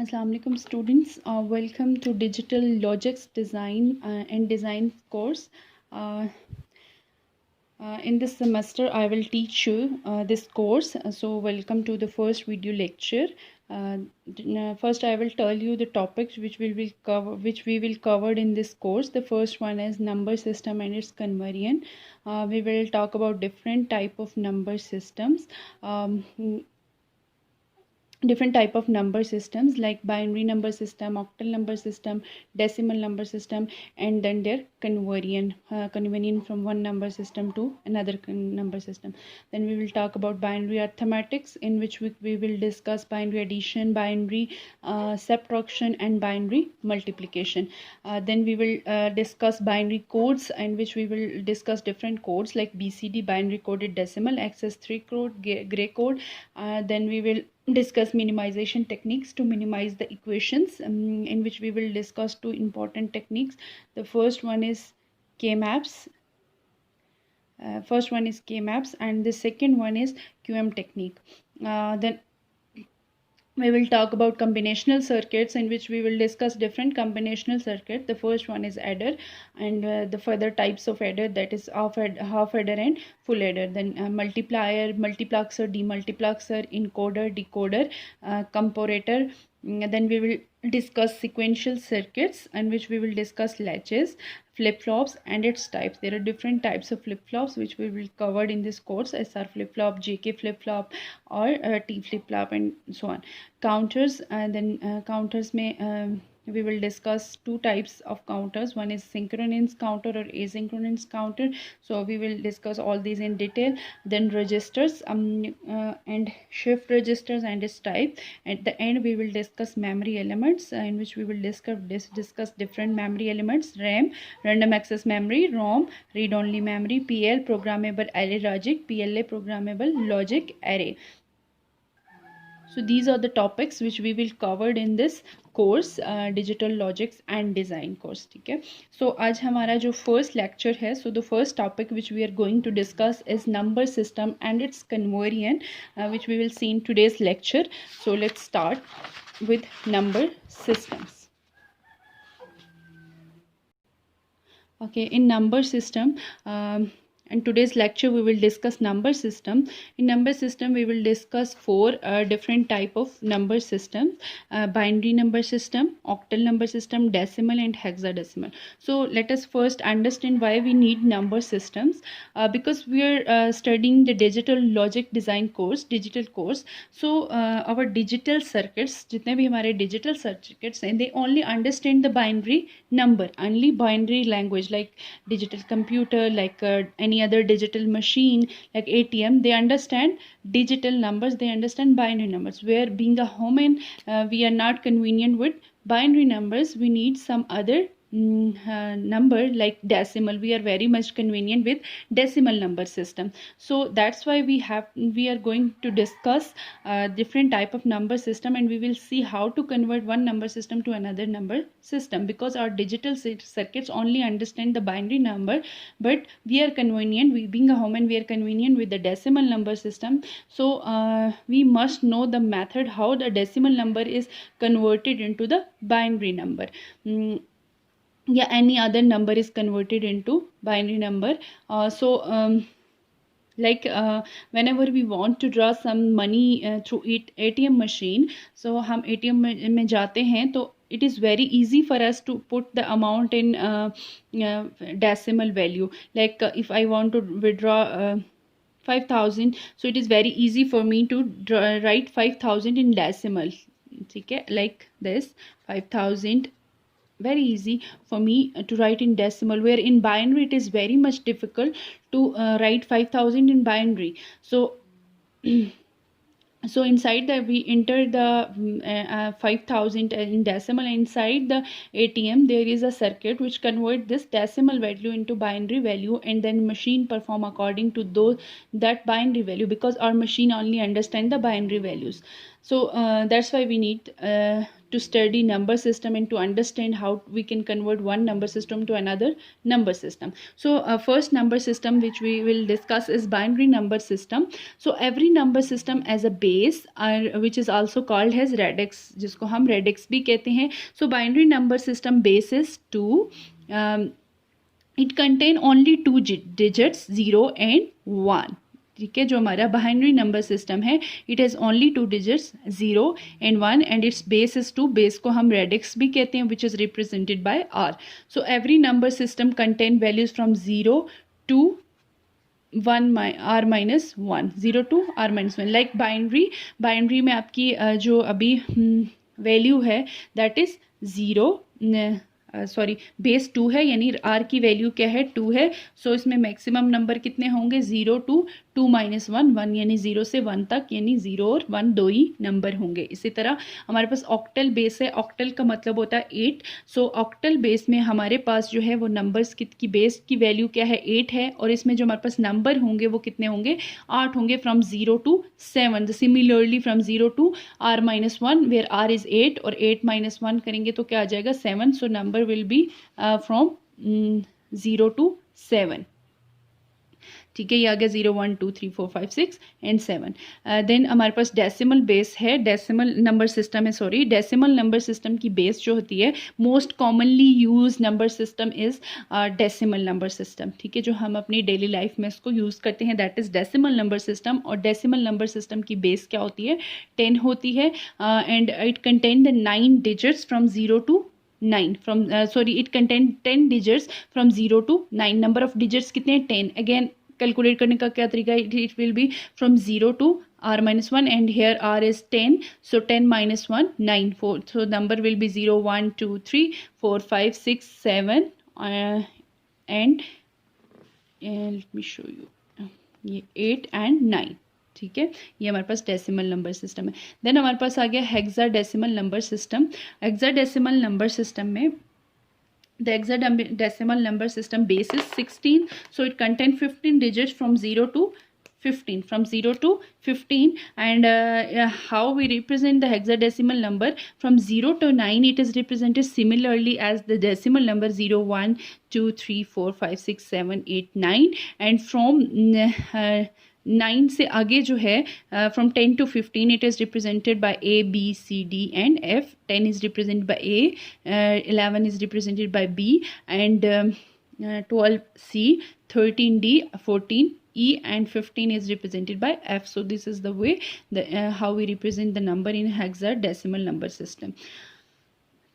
Assalamu alaikum students, welcome to Digital Logics Design and Design course. Uh, in this semester I will teach you this course, so welcome to the first video lecture. First I will tell you the topics which we will cover in this course. The first one is number system and its conversion. We will talk about different type of number systems. Different type of number systems like binary number system, octal number system, decimal number system, and then their conversion from one number system to another number system. Then we will talk about binary arithmetics, in which we will discuss binary addition, binary subtraction, and binary multiplication. Then we will discuss binary codes, in which we will discuss different codes like BCD, binary coded decimal, XS3 code, gray code. Then we will discuss minimization techniques to minimize the equations, in which we will discuss two important techniques. The first one is K-maps. And the second one is QM technique. Then we will talk about combinational circuits, in which we will discuss different combinational circuits. The first one is adder, and the further types of adder, that is half adder and full adder. Then multiplier, multiplexer, demultiplexer, encoder, decoder, comparator. Then we will discuss sequential circuits, in which we will discuss latches, flip-flops, and its types. There are different types of flip-flops which we will cover in this course: SR flip-flop, JK flip-flop, or T flip-flop, and so on. Counters, and then counters may we will discuss two types of counters. One is synchronous counter or asynchronous counter, so we will discuss all these in detail. Then registers, and shift registers and its type. At the end we will discuss memory elements, in which we will discuss different memory elements: RAM, random access memory; ROM, read only memory; PL, programmable array logic; PLA, programmable logic array. So these are the topics which we will cover in this course digital logics and design course. ठीक है, so आज हमारा जो first lecture है, so the first topic which we are going to discuss is number system and its conversion, which we will see in today's lecture. So let's start with number systems. Okay, in number system, in today's lecture we will discuss number system. In number system we will discuss four different type of number systems: binary number system, octal number system, decimal, and hexadecimal. So let us first understand why we need number systems, because we are studying the digital logic design course, digital course. So our digital circuits, जितने भी हमारे digital circuits हैं, they only understand the binary number, only binary language, like digital computer, like any other digital machine like ATM. They understand digital numbers, they understand binary numbers. Where being a human, we are not convenient with binary numbers, we need some other number like decimal. We are very much convenient with decimal number system. So that's why we are going to discuss different type of number system, and we will see how to convert one number system to another number system, because our digital circuits only understand the binary number, but we are convenient, we being a human, we are convenient with the decimal number system. So we must know the method how the decimal number is converted into the binary number. Yeah, any other number is converted into binary number. Whenever we want to draw some money through ATM machine, so हम ATM में जाते हैं, तो it is very easy for us to put the amount in decimal value. Like if I want to withdraw 5,000, so it is very easy for me to write 5,000 in decimal. ठीक है, like this 5,000, very easy for me to write in decimal, where in binary it is very much difficult to write 5,000 in binary. So so inside that we enter the 5,000 in decimal. Inside the ATM there is a circuit which convert this decimal value into binary value, and then machine perform according to that binary value, because our machine only understand the binary values. So that's why we need to study number system and to understand how we can convert one number system to another number system. So first number system which we will discuss is binary number system. So every number system as a base which is also called as radix, जिसको हम radix भी कहते हैं. So binary number system base is 2. It contain only 2 digits 0 and 1. ठीक है, जो हमारा binary number system है it has only 2 digits 0 and 1 and its base is 2. Base को हम रेडिक्स भी कहते हैं which is represented by R. So every number system contain values from 0 to 1 r minus 1, 0 to r minus 1. Like binary में आपकी जो अभी value है दैट इज़ 0, बेस 2 है, यानी r की वैल्यू क्या है 2 है. सो इसमें मैक्सिमम नंबर कितने होंगे 0 to 2 minus 1, 1 यानी 0 से 1 तक, यानी 0 और 1 दो ही नंबर होंगे. इसी तरह हमारे पास ऑक्टल बेस है. ऑक्टल का मतलब होता है 8. सो ऑक्टल बेस में हमारे पास जो है वो नंबर्स की बेस की वैल्यू क्या है 8 है, और इसमें जो हमारे पास नंबर होंगे वो कितने होंगे 8 होंगे from 0 to 7. Similarly from 0 to r minus 1 where r is 8 और 8 minus 1 करेंगे तो क्या आ जाएगा 7. So number will be from 0 to 7. ठीक है, ये आ गया 0 1 2 3 4 5 6 एंड 7. देन हमारे पास डेसिमल बेस है, डेसिमल नंबर सिस्टम है. सॉरी, डेसिमल नंबर सिस्टम की बेस जो होती है most commonly use number system is decimal number system. ठीक है, जो हम अपनी डेली लाइफ में इसको यूज़ करते हैं that is decimal number system. और डेसिमल नंबर सिस्टम की बेस क्या होती है 10 होती है and it contain the 9 digits from 0 to 9 from it contain 10 digits from 0 to 9. Number of digits कितने हैं 10. अगेन कैलकुलेट करने का क्या तरीका है it will B from 0 to r minus 1 and here r is 10. So 10 minus 1 9 4. So number will be 0 1 2 3 4 5 6 7 and let me show you ये 8 and 9. ठीक है, ये हमारे पास डेसिमल नंबर सिस्टम है. देन हमारे पास आ गया hexadecimal number system. Hexadecimal number system में the hexadecimal number system base is 16. So it contains 15 digits from 0 to 15, from 0 to 15. And how we represent the hexadecimal number from 0 to 9, it is represented similarly as the decimal number 0 1 2 3 4 5 6 7 8 9. And from 9 से आगे जो है from 10 to 15 it is represented bye A B C D and F. 10 is represented by A, 11 is represented by B and 12 C, 13 D, 14 E and 15 is represented by F. So this is the way how we represent the number in hexadecimal number system.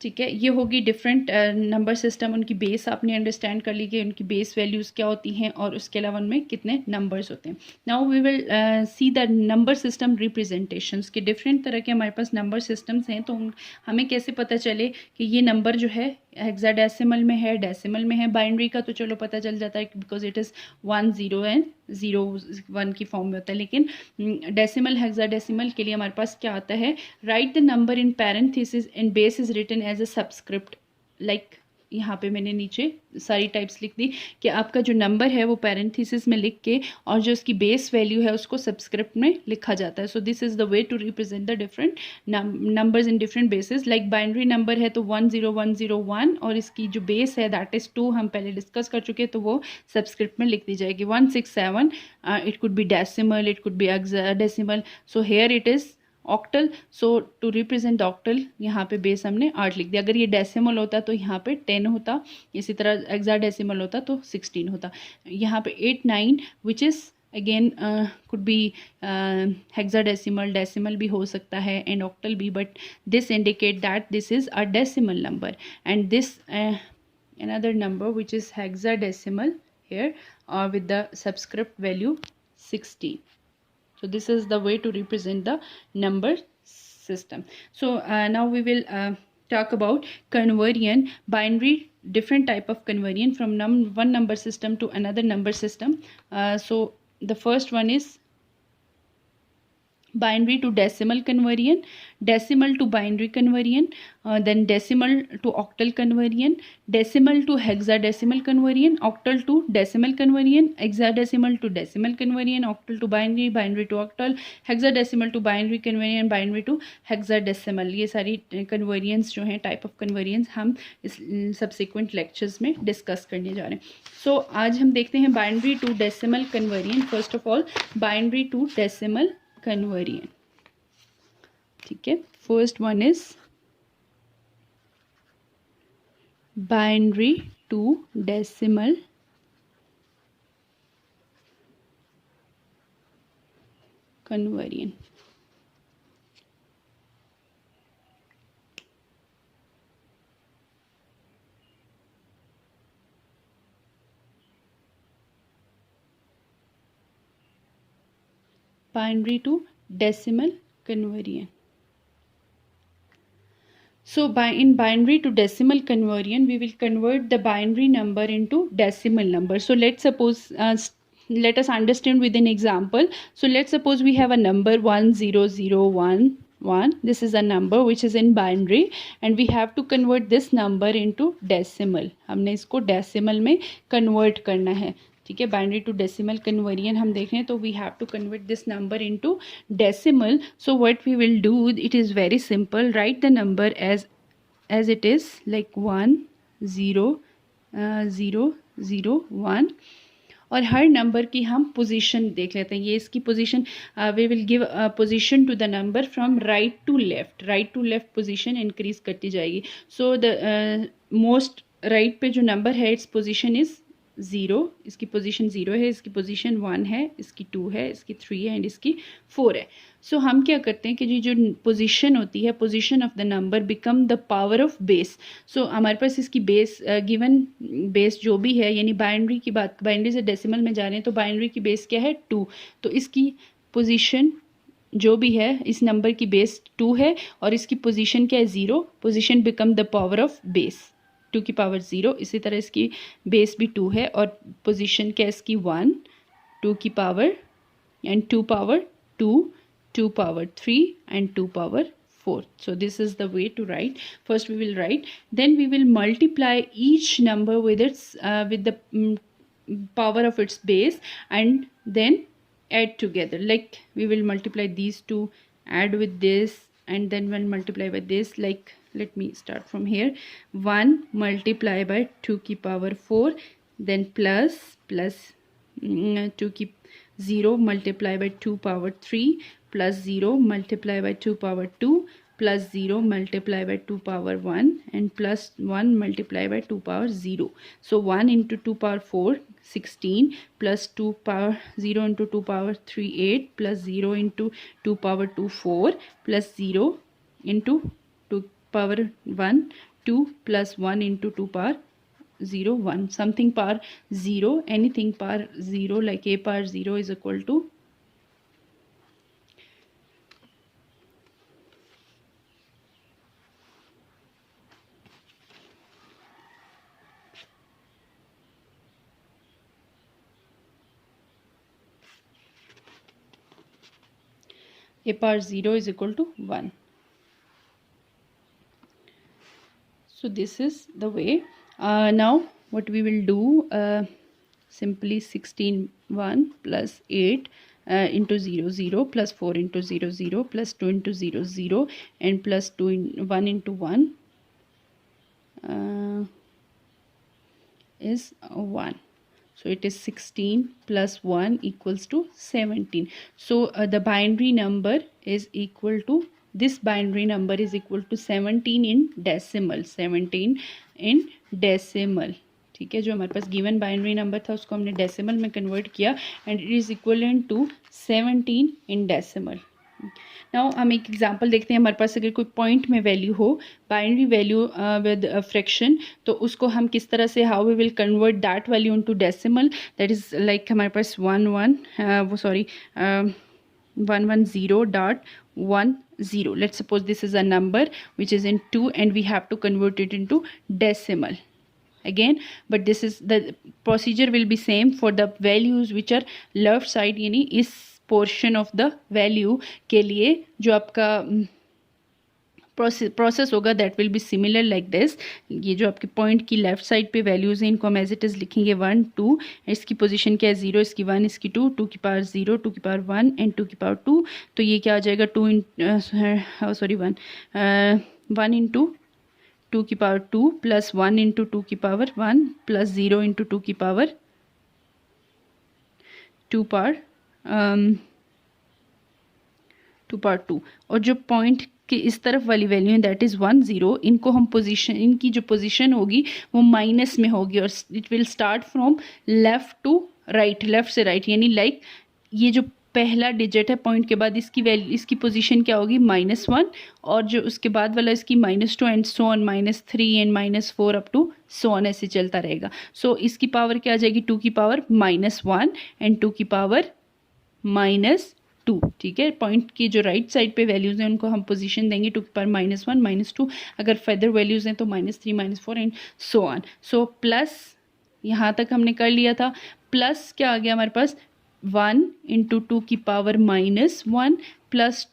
ठीक है, ये होगी different number system. उनकी base आपने understand कर ली कि उनकी base values क्या होती हैं और उसके अलावा उनमें कितने नंबर्स होते हैं. Now we will see the number system representations के डिफरेंट तरह के हमारे पास नंबर सिस्टम्स हैं. तो हमें कैसे पता चले कि ये नंबर जो है हेक्साडेसिमल में है, डेसिमल में है. बाइनरी का तो चलो पता चल जाता है बिकॉज इट इज़ 1 0 एंड 0 1 की फॉर्म में होता है. लेकिन डेसिमल हेक्साडेसिमल के लिए हमारे पास क्या आता है write the number in parenthesis and base is written as a subscript. Like यहाँ पे मैंने नीचे सारी टाइप्स लिख दी कि आपका जो नंबर है वो पैरेंथेसिस में लिख के और जो उसकी बेस वैल्यू है उसको सबस्क्रिप्ट में लिखा जाता है. So this is the way to represent the different numbers in different basis. Like binary number है तो 1 0 1 0 1 और इसकी जो बेस है दैट इज़ 2 हम पहले डिस्कस कर चुके हैं तो वो सबस्क्रिप्ट में लिख दी जाएगी. 1 6 7 it could be decimal, it could be hexadecimal. So here it is octal. So to represent octal यहाँ पे बेस हमने 8 लिख दिया. अगर ये डेसिमल होता तो यहाँ पे 10 होता, इसी तरह हेक्साडेसिमल होता तो 16 होता. यहाँ पे 8 9 which is again could be hexadecimal, decimal भी हो सकता है एंड ऑक्टल भी, but this indicate that this is a decimal number and this another number which is hexadecimal here with the subscript value 16. So this is the way to represent the number system. So now we will talk about conversion, binary, different type of conversion from one number system to another number system. So the first one is binary to decimal conversion, decimal to binary conversion, then decimal to octal conversion, decimal to hexadecimal conversion, octal to decimal conversion, hexadecimal to decimal conversion, octal to binary, binary to octal, hexadecimal to binary conversion, binary to hexadecimal. ये सारी convergence जो हैं, type of convergence हम इस subsequent lectures में discuss करने जा रहे हैं. सो आज हम देखते हैं binary to decimal conversion. First of all binary to decimal conversion. ठीक है, first one is binary to decimal conversion. Binary to decimal conversion. So in binary to decimal conversion, we will convert the binary number into decimal number. So let's suppose let us understand with an example. So let's suppose we have a number 10011. This is a number which is in binary and we have to convert this number into decimal. हमने इसको decimal में convert करना है. ठीक है, binary to decimal conversion हम देख रहे हैं, तो we have to convert this number into decimal. So what we will do, it is very simple. Write the number as it is, like 1001, और हर नंबर की हम पोजीशन देख लेते हैं. ये इसकी position, we will give position to the number from right to left. Right to left position increase करती जाएगी. सो द मोस्ट राइट पे जो नंबर है, इट्स पोजीशन इज़ 0. इसकी पोजीशन 0 है, इसकी पोजीशन 1 है, इसकी 2 है, इसकी 3 है एंड इसकी 4 है. सो हम क्या करते हैं कि जो पोजीशन होती है, position of the number become the power of base. So हमारे पास इसकी बेस, गिवन बेस जो भी है, यानी बाइनरी की बात, बाइनरी से डेसिमल में जा रहे हैं, तो बाइनरी की बेस क्या है, 2. तो इसकी पोजीशन जो भी है, इस नंबर की बेस 2 है और इसकी पोजीशन क्या है, 0. Position become the power of base, 2 की पावर 0. इसी तरह इसकी बेस भी 2 है और पोजीशन क्या है इसकी 1, 2 की power and 2 power 2, 2 power 3 and 2 power 4. So this is the way to write. First we will write, then we will multiply each number with its with the power of its base and then add together. Like we will multiply these two, add with this, and then we'll multiply by this. Like let me start from here. 1 multiply by 2 की power 4, then plus 2 की 0 multiply by 2 power 3, plus 0 multiply by 2 power 2, plus 0 multiply by 2 power 1, and plus 1 multiply by 2 power 0. So 1 into 2 power 4, 16, plus 2 power 0 into 2 power 3, 8, plus 0 into 2 power 2, 4, plus 0 into 2 power 1, 2, plus 1 into 2 power 0, 1. Something power 0, anything power 0, like a power 0 is equal to a power 0 is equal to 1. So this is the way. Now what we will do, simply 16 1 plus 8 into 0 0 plus 4 into 0 0 plus 2 into 0 0 and plus 2 in 1 into 1 is 1. So it is 16 plus 1 equals to 17. So the binary number is equal to, this binary number is equal to 17 in decimal. 17 in decimal. ठीक है, जो हमारे पास given binary number था उसको हमने decimal में convert किया and it is equivalent to 17 in decimal. Now हम एक एग्जांपल देखते हैं. हमारे पास अगर कोई पॉइंट में वैल्यू हो, बाइनरी वैल्यू विद फ्रैक्शन, तो उसको हम किस तरह से, how we will convert that value into decimal. That is like हमारे पास 110.10. Let's suppose this is a number which is in 2 and we have to convert it into decimal again, but this is the procedure will be same for the values which are left side, यानी इस portion of the value के लिए जो आपका process होगा that will be similar like this. ये जो आपके पॉइंट की लेफ्ट साइड पे वैल्यूज़ हैं इनको हम एज इट इज़ लिखेंगे 1 2, इसकी पोजीशन क्या है 0, इसकी 1, इसकी 2, 2 की पावर 0, 2 की पावर 1 एंड 2 की पावर 2। तो ये क्या आ जाएगा 2 सॉरी 1 इंटू 2 की पावर 2 प्लस 1 इंटू 2 की पावर 1 प्लस 0 इंटू 2 की पावर 2 पावर 2। और जो पॉइंट कि इस तरफ वाली वैल्यू है दैट इज़ 1 0, इनको हम पोजीशन, इनकी जो पोजीशन होगी वो माइनस में होगी और it will start from left to right, left से राइट, यानी लाइक ये जो पहला डिजिट है पॉइंट के बाद इसकी वैल्यू, इसकी पोजीशन क्या होगी -1 और जो उसके बाद वाला इसकी -2 and so on -3 and -4 up to so on, ऐसे चलता रहेगा। सो इसकी पावर क्या आ जाएगी 2 की पावर -1 एंड 2 की पावर -2। ठीक है, पॉइंट की जो राइट साइड पे वैल्यूज़ हैं उनको हम पोजीशन देंगे 2 की पावर -1 -2, अगर फर्दर वैल्यूज़ हैं तो -3 -4 and so on. So plus यहाँ तक हमने कर लिया था, प्लस क्या आ गया हमारे पास 1 इंटू 2 की पावर -1 प्लस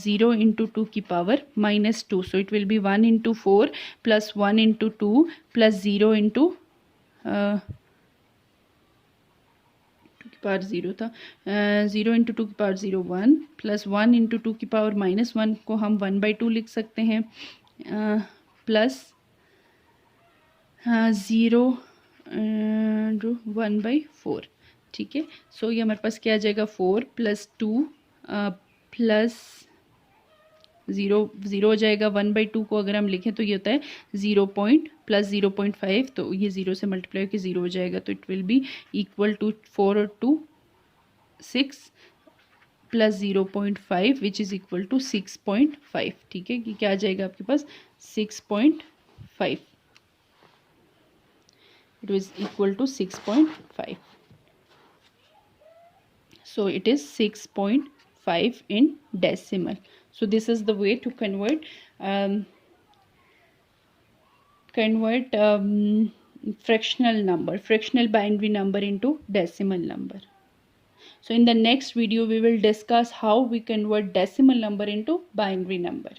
0 इंटू 2 की power -2। So it will B 1 into 4 plus 1 into 2 plus 0 into power 0 था, 0 इंटू 2 की पावर 0 1 प्लस 1 इंटू 2 की पावर -1 को हम 1/2 लिख सकते हैं, प्लस 0 1/4। ठीक है, सो ये हमारे पास क्या आ जाएगा 4 प्लस 2 प्लस 0 0 हो जाएगा, 1/2 को अगर हम लिखें तो ये होता है 0 प्लस 0.5, तो ये 0 से मल्टीप्लाई होकर 0 हो जाएगा, तो it will be equal to 4 और 2 6 plus 0.5 which is equal to 6.5। ठीक है, कि क्या आ जाएगा आपके पास 6.5, it is equal to 6.5। So it is 6.5 in decimal. So this is the way to convert fractional binary number into decimal number. So in the next video we will discuss how we convert decimal number into binary number.